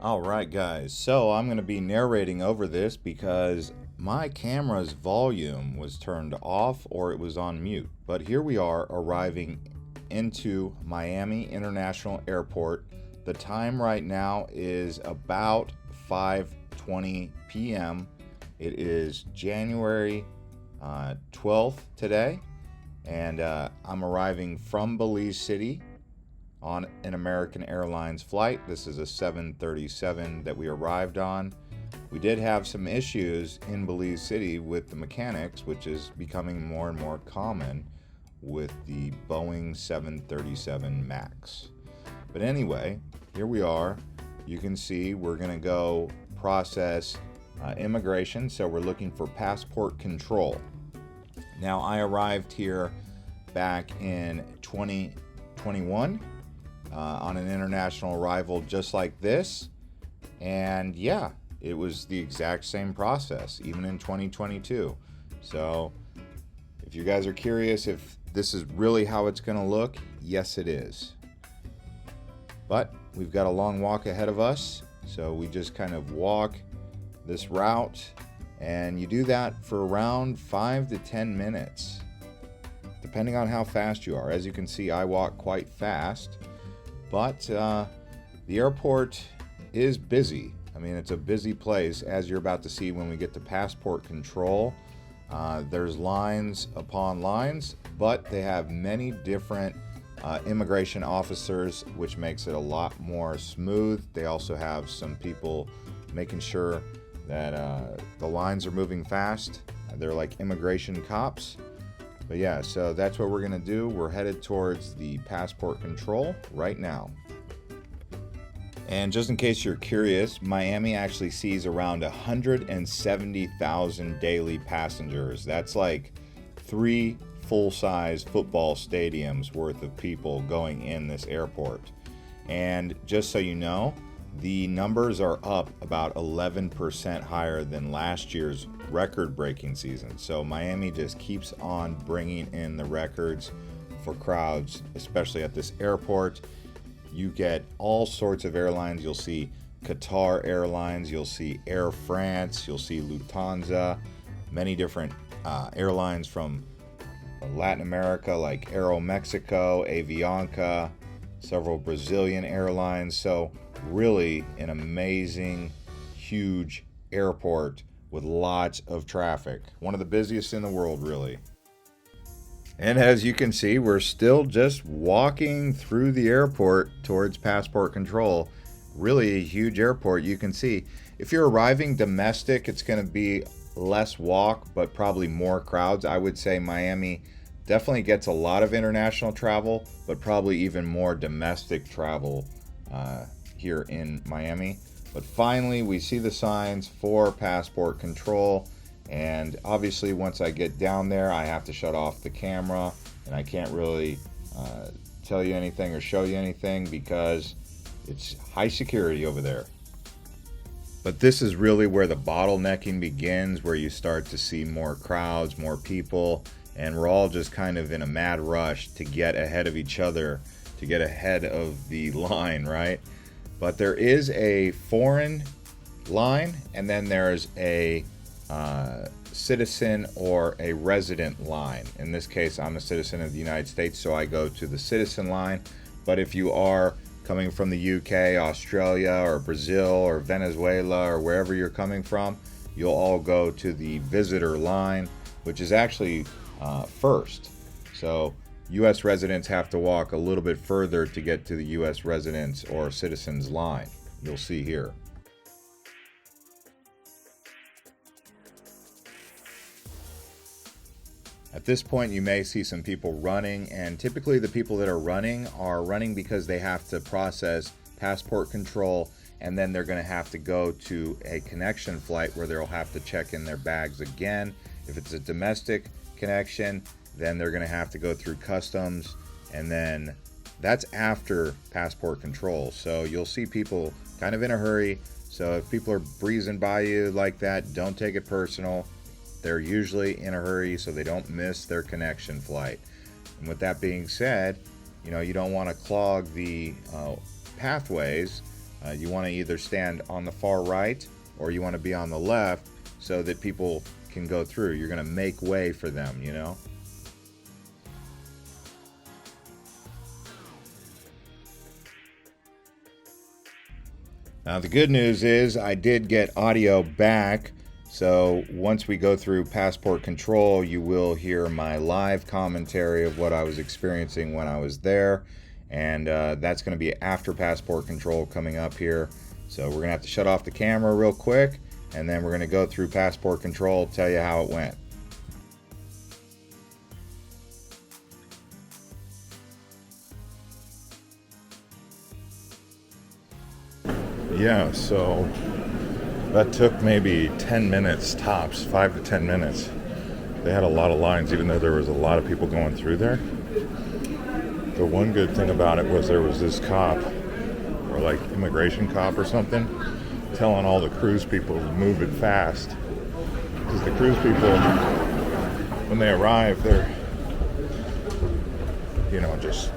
Alright guys, so I'm going to be narrating over this because my camera's volume was turned off or it was on mute. But here we are arriving into Miami International Airport. The time right now is about 5:20 p.m. It is January 12th today, and I'm arriving from Belize City on an American Airlines flight. This is a 737 that we arrived on. We did have some issues in Belize City with the mechanics, which is becoming more and more common with the Boeing 737 MAX. But anyway, here we are. You can see we're going to go process immigration, so we're looking for passport control. Now, I arrived here back in 2021 on an international arrival just like this, and yeah, it was the exact same process even in 2022. So if you guys are curious if this is really how it's going to look, yes it is. But we've got a long walk ahead of us, so we just kind of walk this route, and you do that for around 5 to 10 minutes depending on how fast you are. As you can see, I walk quite fast. But the airport is busy. I mean, it's a busy place, as you're about to see when we get to passport control. There's lines upon lines, but they have many different immigration officers, which makes it a lot more smooth. They also have some people making sure that the lines are moving fast. They're like immigration cops. But yeah, so that's what we're going to do. We're headed towards the passport control right now. And just in case you're curious, Miami actually sees around 170,000 daily passengers. That's like 3 full-size football stadiums worth of people going in this airport. And just so you know, the numbers are up about 11% higher than last year's record-breaking season. So Miami just keeps on bringing in the records for crowds, especially at this airport. You get all sorts of airlines. You'll see Qatar Airlines, you'll see Air France, you'll see Lufthansa, many different airlines from Latin America like Aeromexico, Avianca, several Brazilian airlines. So really an amazing, huge airport with lots of traffic. One of the busiest in the world, really. And as you can see, we're still just walking through the airport towards passport control. Really a huge airport. You can see if you're arriving domestic, it's going to be less walk, but probably more crowds. I would say Miami definitely gets a lot of international travel, but probably even more domestic travel here in Miami. But finally, we see the signs for passport control, and obviously once I get down there, I have to shut off the camera, and I can't really tell you anything or show you anything because it's high security over there. But this is really where the bottlenecking begins, where you start to see more crowds, more people, and we're all just kind of in a mad rush to get ahead of each other, to get ahead of the line, right? But there is a foreign line, and then there's a citizen or a resident line. In this case, I'm a citizen of the United States, so I go to the citizen line. But if you are coming from the UK, Australia, or Brazil, or Venezuela, or wherever you're coming from, you'll all go to the visitor line, which is actually first. So U.S. residents have to walk a little bit further to get to the U.S. residents or citizens line. You'll see here. At this point, you may see some people running, and typically the people that are running because they have to process passport control, and then they're going to have to go to a connection flight where they'll have to check in their bags again. If it's a domestic connection, then they're going to have to go through customs, and then that's after passport control. So you'll see people kind of in a hurry. So if people are breezing by you like that, don't take it personal. They're usually in a hurry so they don't miss their connection flight. And with that being said, you don't want to clog the pathways. You want to either stand on the far right or you want to be on the left so that people can go through. You're going to make way for them, you know? Now the good news is I did get audio back, so once we go through passport control, you will hear my live commentary of what I was experiencing when I was there, and that's going to be after passport control coming up here. So we're going to have to shut off the camera real quick, and then we're going to go through passport control, tell you how it went. Yeah, so that took maybe 10 minutes tops, 5 to 10 minutes. They had a lot of lines, even though there was a lot of people going through there. The one good thing about it was there was this cop, or like immigration cop or something, telling all the cruise people to move it fast. Because the cruise people, when they arrive, they're, you know, just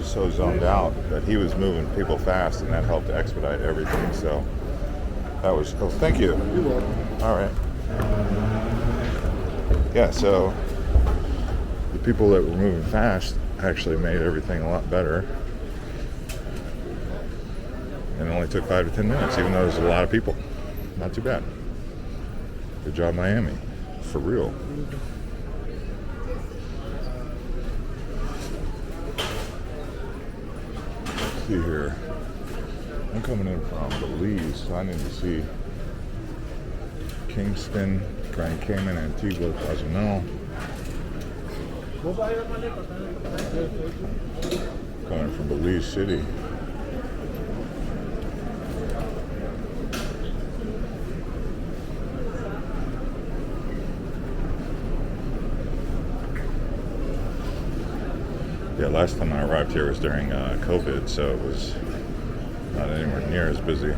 so zoned out that he was moving people fast, and that helped expedite everything. So that was, oh, thank you. All right. Yeah, so the people that were moving fast actually made everything a lot better. And it only took 5 to 10 minutes, even though there's a lot of people. Not too bad. Good job, Miami. For real. See here. I'm coming in from Belize, so I need to see Kingston, Grand Cayman, Antigua, Cozumel. Coming from Belize City. Yeah, last time I arrived here was during COVID, so it was not anywhere near as busy.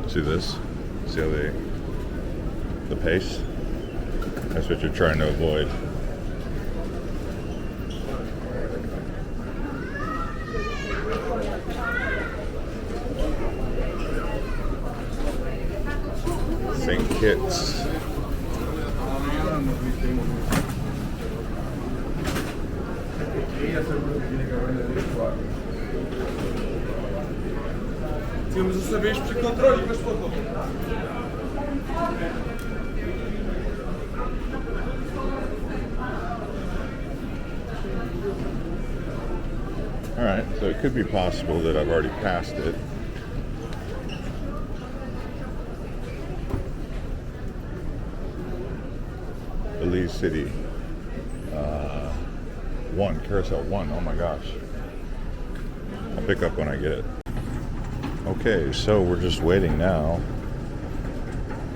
See this? See how the pace? That's what you're trying to avoid. St. Kitts. Alright, so it could be possible that I've already passed it. Belize City. Carousel 1. Oh my gosh. I'll pick up when I get it. Okay, so we're just waiting now.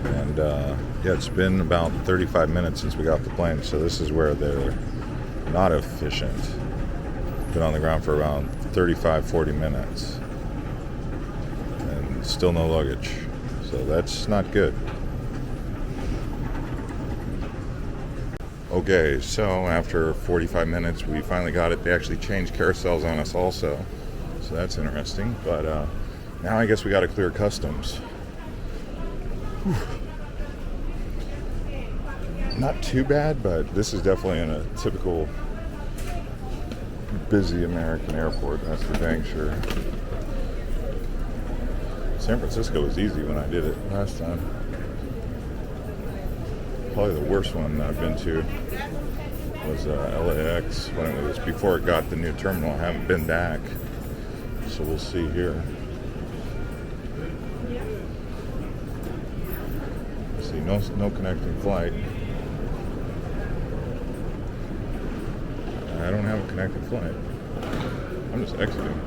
And yeah, it's been about 35 minutes since we got the plane, so this is where they're not efficient. Been on the ground for around 35-40 minutes. And still no luggage. So that's not good. Okay, so after 45 minutes, we finally got it. They actually changed carousels on us also, so that's interesting. But now I guess we got to clear customs. Whew. Not too bad, but this is definitely in a typical busy American airport. That's for dang sure. San Francisco was easy when I did it last time. Probably the worst one I've been to was LAX when it was before it got the new terminal. I haven't been back, so we'll see here. See, no connecting flight. I don't have a connecting flight. I'm just exiting.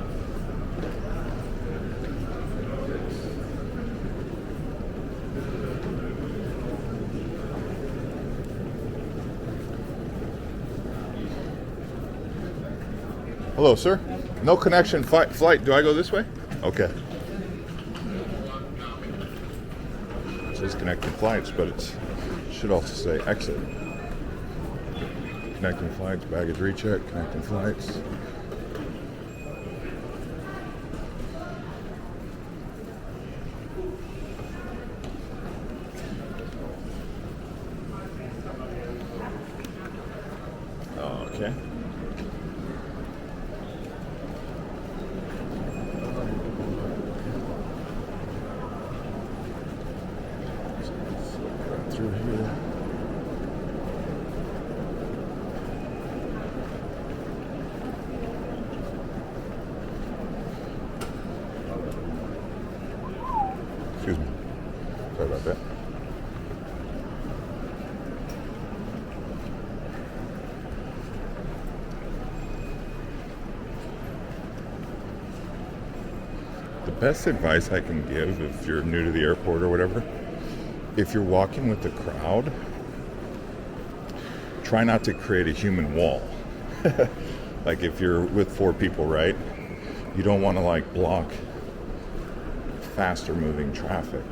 Hello, sir. No connection flight. Do I go this way? Okay. says connecting flights, but it should also say exit. Connecting flights, baggage recheck, connecting flights. Okay. Through here. Excuse me. Sorry about that. The best advice I can give if you're new to the airport or whatever, if you're walking with the crowd, try not to create a human wall. Like if you're with 4 people, right? You don't want to like block faster moving traffic.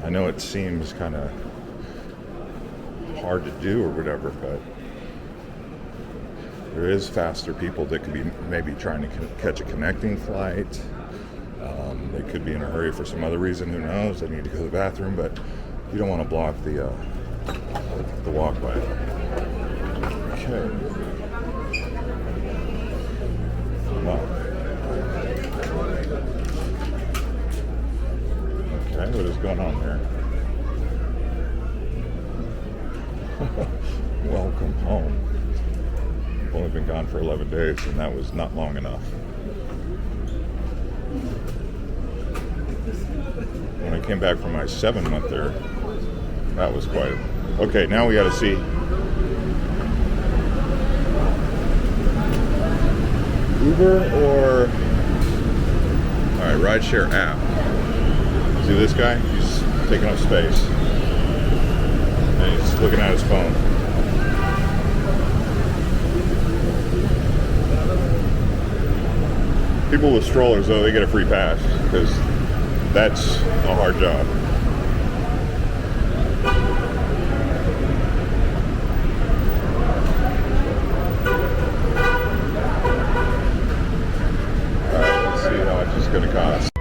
I know it seems kind of hard to do or whatever, but there is faster people that could be maybe trying to catch a connecting flight. They could be in a hurry for some other reason, who knows? They need to go to the bathroom, but you don't want to block the walkway. Okay. Wow. Okay, what is going on there? Welcome home. I've only been gone for 11 days, and that was not long enough. When I came back from my 7-month there, that was quite a... Okay, now we got to see. Uber or... Alright, rideshare app. See this guy? He's taking up space. And he's looking at his phone. People with strollers, though, they get a free pass because that's a hard job. All right, let's see how much it's going to cost.